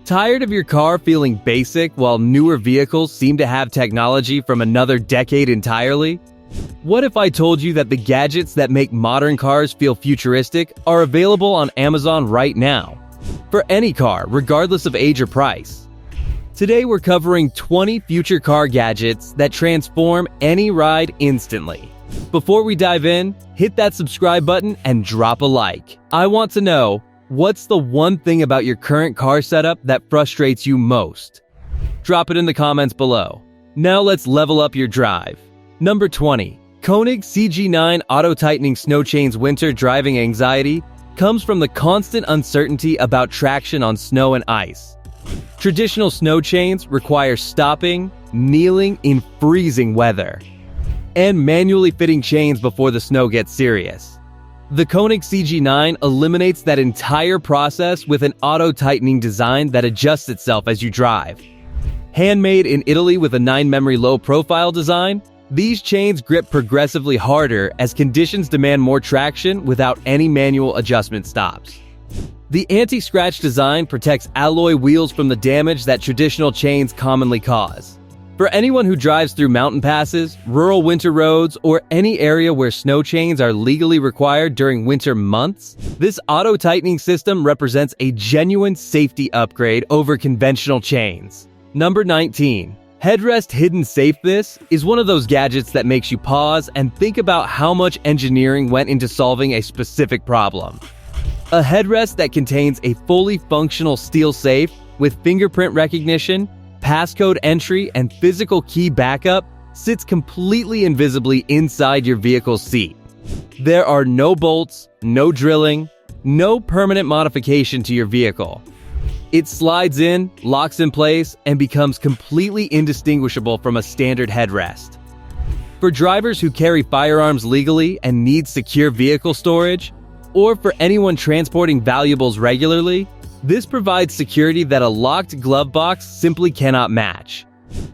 Tired of your car feeling basic while newer vehicles seem to have technology from another decade entirely? What if I told you that the gadgets that make modern cars feel futuristic are available on Amazon right now? For any car, regardless of age or price. Today we're covering 20 future car gadgets that transform any ride instantly. Before we dive in, hit that subscribe button and drop a like. I want to know, what's the one thing about your current car setup that frustrates you most? Drop it in the comments below. Now let's level up your drive. Number 20. Koenig CG9 Auto Tightening Snow Chains Winter Driving Anxiety comes from the constant uncertainty about traction on snow and ice. Traditional snow chains require stopping, kneeling in freezing weather, and manually fitting chains before the snow gets serious. The Koenig CG9 eliminates that entire process with an auto-tightening design that adjusts itself as you drive. Handmade in Italy with a 9-memory low-profile design, these chains grip progressively harder as conditions demand more traction without any manual adjustment stops. The anti-scratch design protects alloy wheels from the damage that traditional chains commonly cause. For anyone who drives through mountain passes, rural winter roads, or any area where snow chains are legally required during winter months, this auto-tightening system represents a genuine safety upgrade over conventional chains. Number 19. Headrest Hidden Safeness is one of those gadgets that makes you pause and think about how much engineering went into solving a specific problem. A headrest that contains a fully functional steel safe with fingerprint recognition, passcode entry, and physical key backup sits completely invisibly inside your vehicle's seat. There are no bolts, no drilling, no permanent modification to your vehicle. It slides in, locks in place, and becomes completely indistinguishable from a standard headrest. For drivers who carry firearms legally and need secure vehicle storage, or for anyone transporting valuables regularly, this provides security that a locked glove box simply cannot match.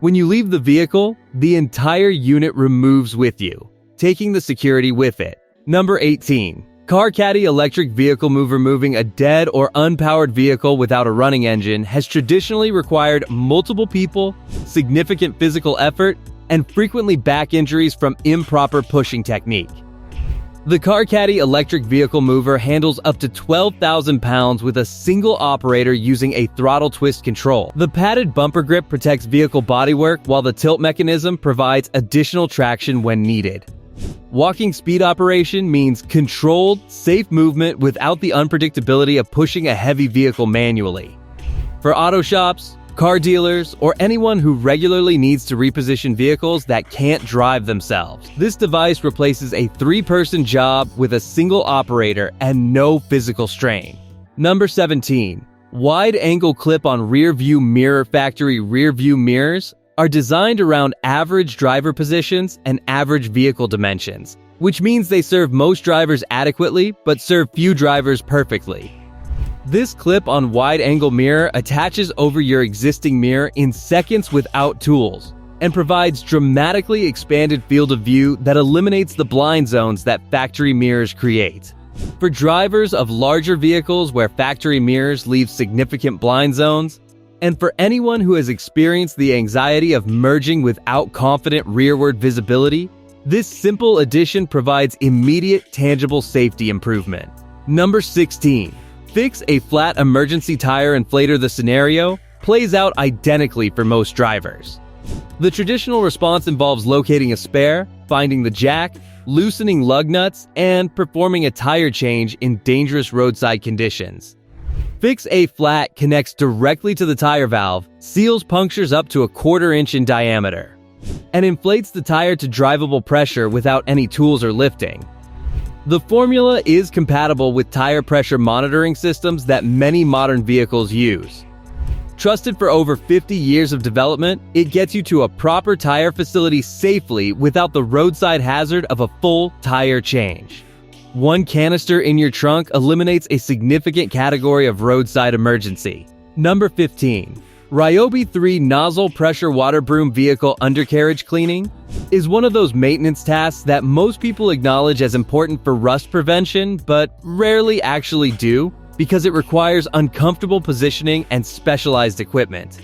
When you leave the vehicle, the entire unit removes with you, taking the security with it. Number 18. Car Caddy Electric Vehicle Mover. Moving a dead or unpowered vehicle without a running engine has traditionally required multiple people, significant physical effort, and frequently back injuries from improper pushing technique. The Car Caddy Electric Vehicle Mover handles up to 12,000 pounds with a single operator using a throttle twist control. The padded bumper grip protects vehicle bodywork while the tilt mechanism provides additional traction when needed. Walking speed operation means controlled, safe movement without the unpredictability of pushing a heavy vehicle manually. For auto shops, car dealers, or anyone who regularly needs to reposition vehicles that can't drive themselves, this device replaces a 3-person job with a single operator and no physical strain. Number 17. Wide-angle clip-on rear-view mirror. Factory rear-view mirrors are designed around average driver positions and average vehicle dimensions, which means they serve most drivers adequately but serve few drivers perfectly. This clip-on wide-angle mirror attaches over your existing mirror in seconds without tools and provides dramatically expanded field of view that eliminates the blind zones that factory mirrors create. For drivers of larger vehicles where factory mirrors leave significant blind zones, and for anyone who has experienced the anxiety of merging without confident rearward visibility, this simple addition provides immediate, tangible safety improvement. Number 16. Fix a flat emergency tire inflator. The scenario plays out identically for most drivers. The traditional response involves locating a spare, finding the jack, loosening lug nuts, and performing a tire change in dangerous roadside conditions. Fix a Flat connects directly to the tire valve, seals punctures up to 1/4 inch in diameter, and inflates the tire to drivable pressure without any tools or lifting. The formula is compatible with tire pressure monitoring systems that many modern vehicles use. Trusted for over 50 years of development, it gets you to a proper tire facility safely without the roadside hazard of a full tire change. One canister in your trunk eliminates a significant category of roadside emergency. Number 15. Ryobi 3 Nozzle Pressure Water Broom Vehicle Undercarriage Cleaning is one of those maintenance tasks that most people acknowledge as important for rust prevention, but rarely actually do, because it requires uncomfortable positioning and specialized equipment.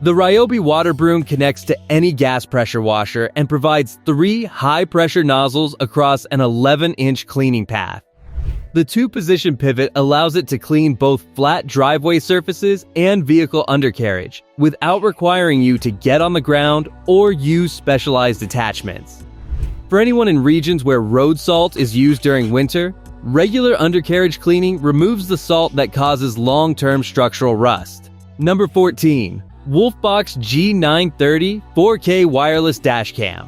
The Ryobi water broom connects to any gas pressure washer and provides 3 high-pressure nozzles across an 11-inch cleaning path. The 2-position pivot allows it to clean both flat driveway surfaces and vehicle undercarriage without requiring you to get on the ground or use specialized attachments. For anyone in regions where road salt is used during winter, regular undercarriage cleaning removes the salt that causes long-term structural rust. Number 14. Wolfbox G930 4K Wireless Dashcam.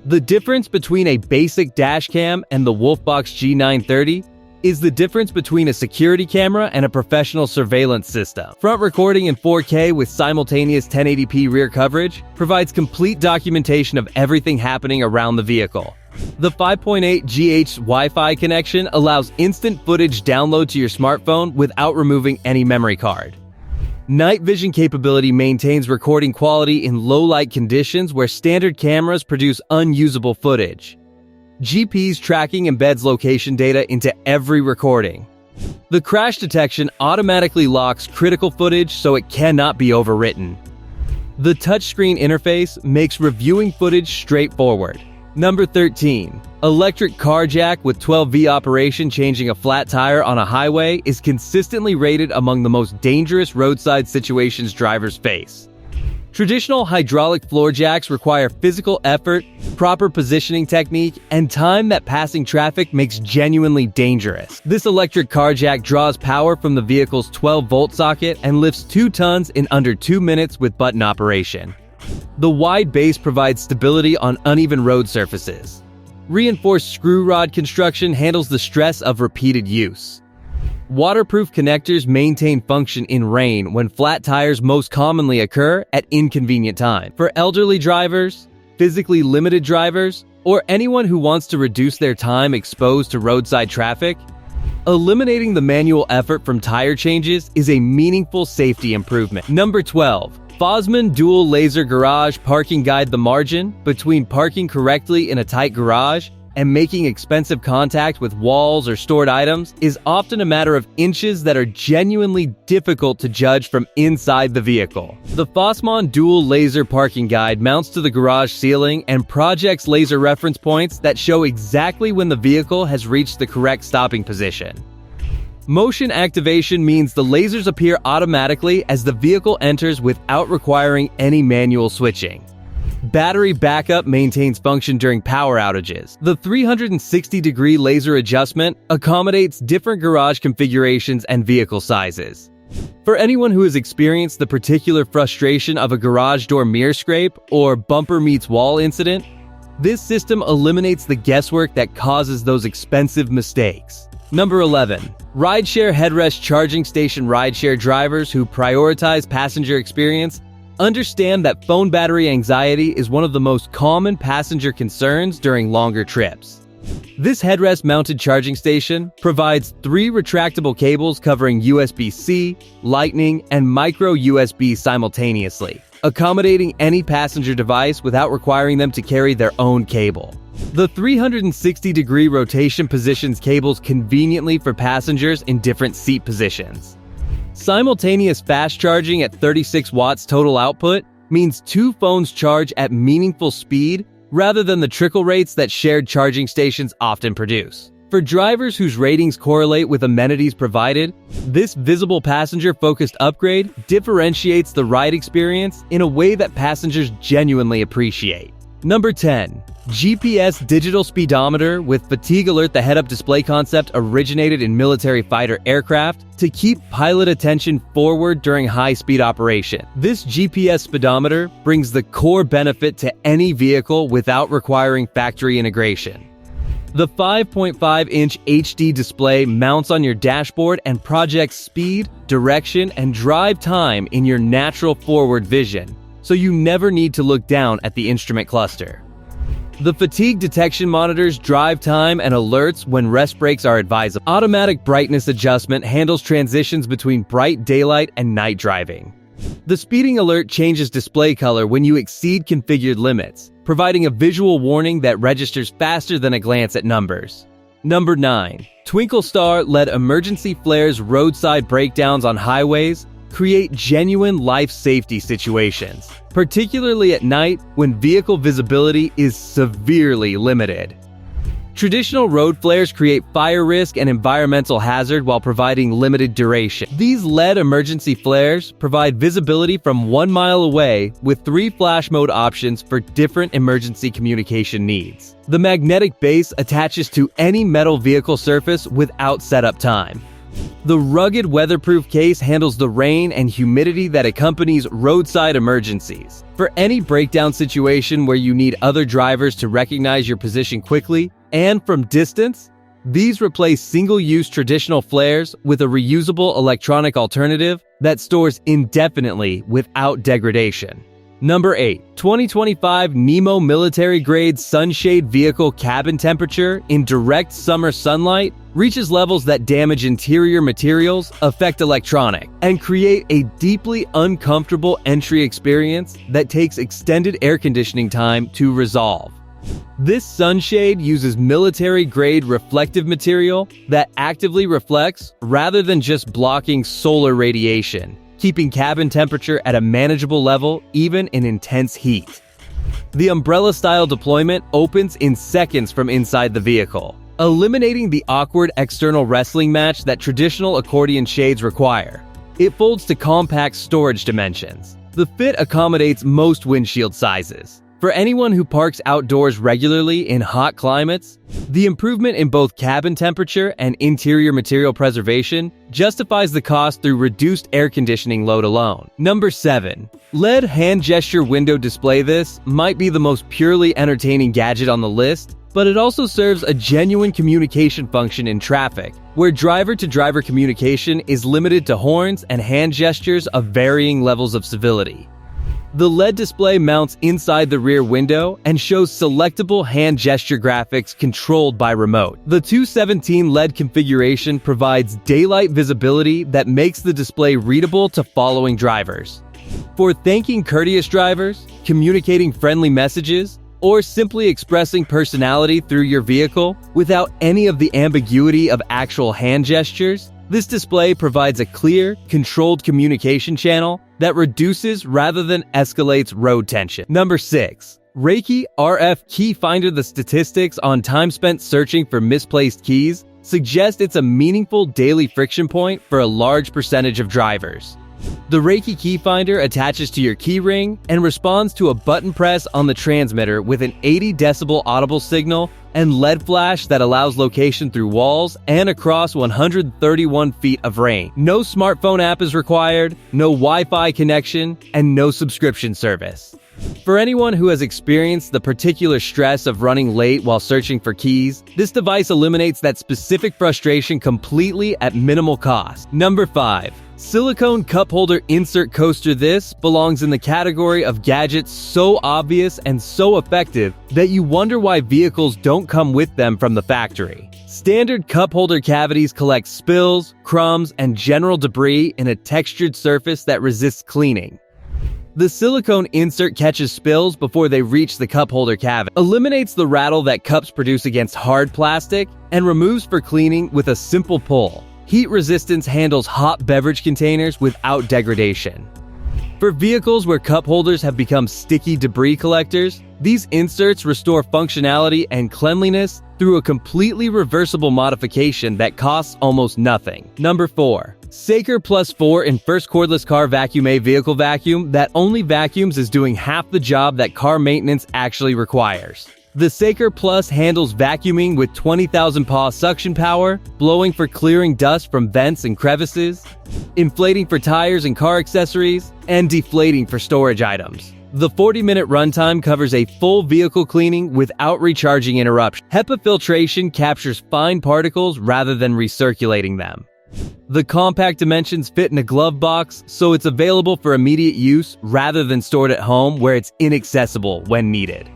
The difference between a basic dashcam and the Wolfbox G930 is the difference between a security camera and a professional surveillance system. Front recording in 4K with simultaneous 1080p rear coverage provides complete documentation of everything happening around the vehicle. The 5.8 GHz Wi-Fi connection allows instant footage download to your smartphone without removing any memory card. Night vision capability maintains recording quality in low-light conditions where standard cameras produce unusable footage. GPS tracking embeds location data into every recording. The crash detection automatically locks critical footage so it cannot be overwritten. The touchscreen interface makes reviewing footage straightforward. Number 13. Electric car jack with 12V operation. Changing a flat tire on a highway is consistently rated among the most dangerous roadside situations drivers face. Traditional hydraulic floor jacks require physical effort, proper positioning technique, and time that passing traffic makes genuinely dangerous. This electric car jack draws power from the vehicle's 12-volt socket and lifts 2 tons in under 2 minutes with button operation. The wide base provides stability on uneven road surfaces. Reinforced screw rod construction handles the stress of repeated use. Waterproof connectors maintain function in rain when flat tires most commonly occur at inconvenient times. For elderly drivers, physically limited drivers, or anyone who wants to reduce their time exposed to roadside traffic, eliminating the manual effort from tire changes is a meaningful safety improvement. Number 12. Fosman Dual Laser Garage Parking Guide. The margin between parking correctly in a tight garage and making expensive contact with walls or stored items is often a matter of inches that are genuinely difficult to judge from inside the vehicle. The Fosman Dual Laser Parking Guide mounts to the garage ceiling and projects laser reference points that show exactly when the vehicle has reached the correct stopping position. Motion activation means the lasers appear automatically as the vehicle enters without requiring any manual switching. Battery backup maintains function during power outages. The 360-degree laser adjustment accommodates different garage configurations and vehicle sizes. For anyone who has experienced the particular frustration of a garage door mirror scrape or bumper meets wall incident, this system eliminates the guesswork that causes those expensive mistakes. Number 11. Rideshare Headrest Charging Station. Rideshare drivers who prioritize passenger experience understand that phone battery anxiety is one of the most common passenger concerns during longer trips. This headrest-mounted charging station provides 3 retractable cables covering USB-C, Lightning, and micro USB simultaneously, accommodating any passenger device without requiring them to carry their own cable. The 360-degree rotation positions cables conveniently for passengers in different seat positions. Simultaneous fast charging at 36 watts total output means 2 phones charge at meaningful speed rather than the trickle rates that shared charging stations often produce. For drivers whose ratings correlate with amenities provided, this visible passenger-focused upgrade differentiates the ride experience in a way that passengers genuinely appreciate. Number 10. GPS Digital Speedometer with Fatigue Alert. The head-up display concept originated in military fighter aircraft to keep pilot attention forward during high-speed operation. This GPS speedometer brings the core benefit to any vehicle without requiring factory integration. The 5.5-inch HD display mounts on your dashboard and projects speed, direction, and drive time in your natural forward vision, so you never need to look down at the instrument cluster. The fatigue detection monitors drive time and alerts when rest breaks are advisable. Automatic brightness adjustment handles transitions between bright daylight and night driving. The speeding alert changes display color when you exceed configured limits, providing a visual warning that registers faster than a glance at numbers. Number 9. Twinkle Star LED emergency flares roadside breakdowns on highways create genuine life safety situations, particularly at night when vehicle visibility is severely limited. Traditional road flares create fire risk and environmental hazard while providing limited duration. These LED emergency flares provide visibility from 1 mile away with 3 flash mode options for different emergency communication needs. The magnetic base attaches to any metal vehicle surface without setup time. The rugged weatherproof case handles the rain and humidity that accompanies roadside emergencies. For any breakdown situation where you need other drivers to recognize your position quickly and from distance, these replace single-use traditional flares with a reusable electronic alternative that stores indefinitely without degradation. Number 8. 2025 Nemo military-grade sunshade vehicle cabin temperature in direct summer sunlight reaches levels that damage interior materials, affect electronics, and create a deeply uncomfortable entry experience that takes extended air conditioning time to resolve. This sunshade uses military-grade reflective material that actively reflects rather than just blocking solar radiation, keeping cabin temperature at a manageable level even in intense heat. The umbrella-style deployment opens in seconds from inside the vehicle, eliminating the awkward external wrestling match that traditional accordion shades require. It folds to compact storage dimensions. The fit accommodates most windshield sizes. For anyone who parks outdoors regularly in hot climates, the improvement in both cabin temperature and interior material preservation justifies the cost through reduced air conditioning load alone. Number 7. LED hand gesture window display. This might be the most purely entertaining gadget on the list, but it also serves a genuine communication function in traffic, where driver-to-driver communication is limited to horns and hand gestures of varying levels of civility. The LED display mounts inside the rear window and shows selectable hand gesture graphics controlled by remote. The 217 LED configuration provides daylight visibility that makes the display readable to following drivers. For thanking courteous drivers, communicating friendly messages, or simply expressing personality through your vehicle without any of the ambiguity of actual hand gestures, this display provides a clear, controlled communication channel that reduces rather than escalates road tension. Number 6. Reiki RF Key Finder. The statistics on time spent searching for misplaced keys suggest it's a meaningful daily friction point for a large percentage of drivers. The Reiki Key Finder attaches to your key ring and responds to a button press on the transmitter with an 80 decibel audible signal and LED flash that allows location through walls and across 131 feet of range. No smartphone app is required, no Wi-Fi connection, and no subscription service. For anyone who has experienced the particular stress of running late while searching for keys, this device eliminates that specific frustration completely at minimal cost. Number 5. Silicone cup holder insert coaster. This belongs in the category of gadgets so obvious and so effective that you wonder why vehicles don't come with them from the factory. Standard cup holder cavities collect spills, crumbs, and general debris in a textured surface that resists cleaning. The silicone insert catches spills before they reach the cup holder cavity, eliminates the rattle that cups produce against hard plastic, and removes for cleaning with a simple pull. Heat resistance handles hot beverage containers without degradation. For vehicles where cup holders have become sticky debris collectors, these inserts restore functionality and cleanliness through a completely reversible modification that costs almost nothing. Number 4. Saker Plus 4 in first cordless car vacuum. A vehicle vacuum that only vacuums is doing half the job that car maintenance actually requires. The Saker Plus handles vacuuming with 20,000 paw suction power, blowing for clearing dust from vents and crevices, inflating for tires and car accessories, and deflating for storage items. The 40-minute runtime covers a full vehicle cleaning without recharging interruption. HEPA filtration captures fine particles rather than recirculating them. The compact dimensions fit in a glove box, so it's available for immediate use rather than stored at home where it's inaccessible when needed.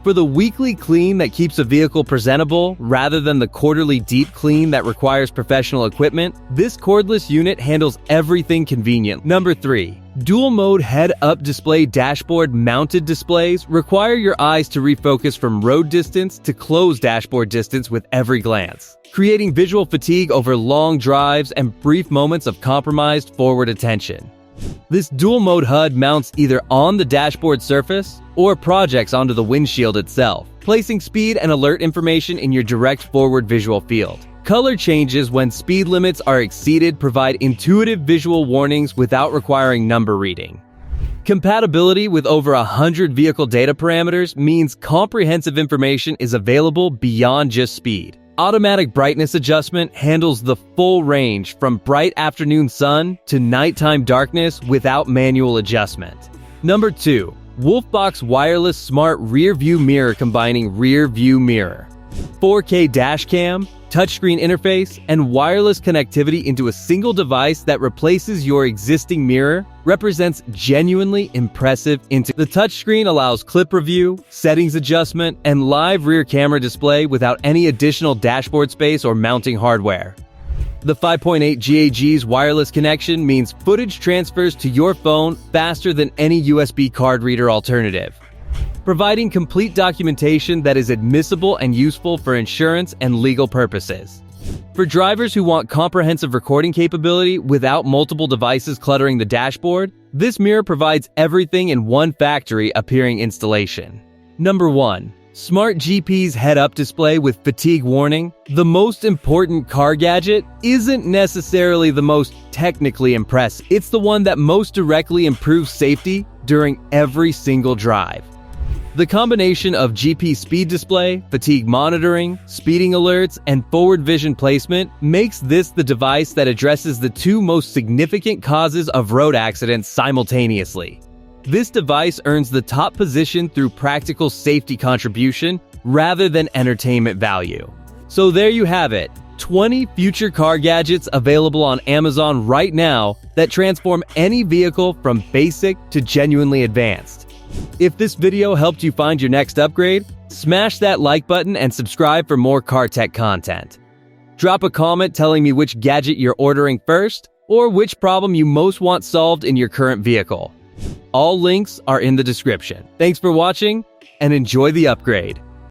For the weekly clean that keeps a vehicle presentable rather than the quarterly deep clean that requires professional equipment, this cordless unit handles everything convenient. Number 3. Dual-mode head-up display dashboard-mounted displays require your eyes to refocus from road distance to close dashboard distance with every glance, creating visual fatigue over long drives and brief moments of compromised forward attention. This dual-mode HUD mounts either on the dashboard surface or projects onto the windshield itself, placing speed and alert information in your direct forward visual field. Color changes when speed limits are exceeded provide intuitive visual warnings without requiring number reading. Compatibility with over 100 vehicle data parameters means comprehensive information is available beyond just speed. Automatic brightness adjustment handles the full range from bright afternoon sun to nighttime darkness without manual adjustment. Number 2. Wolfbox Wireless Smart Rear View Mirror combining Rear View Mirror, 4K dash cam, touchscreen interface, and wireless connectivity into a single device that replaces your existing mirror represents genuinely impressive. The touchscreen allows clip review, settings adjustment, and live rear camera display without any additional dashboard space or mounting hardware. The 5.8 GHz wireless connection means footage transfers to your phone faster than any USB card reader alternative, providing complete documentation that is admissible and useful for insurance and legal purposes. For drivers who want comprehensive recording capability without multiple devices cluttering the dashboard, this mirror provides everything in one factory appearing installation. Number 1. Smart GP's head-up display with fatigue warning. The most important car gadget isn't necessarily the most technically impressive. It's the one that most directly improves safety during every single drive. The combination of GP speed display, fatigue monitoring, speeding alerts, and forward vision placement makes this the device that addresses the two most significant causes of road accidents simultaneously. This device earns the top position through practical safety contribution rather than entertainment value. So there you have it, 20 future car gadgets available on Amazon right now that transform any vehicle from basic to genuinely advanced. If this video helped you find your next upgrade, smash that like button and subscribe for more car tech content. Drop a comment telling me which gadget you're ordering first or which problem you most want solved in your current vehicle. All links are in the description. Thanks for watching and enjoy the upgrade.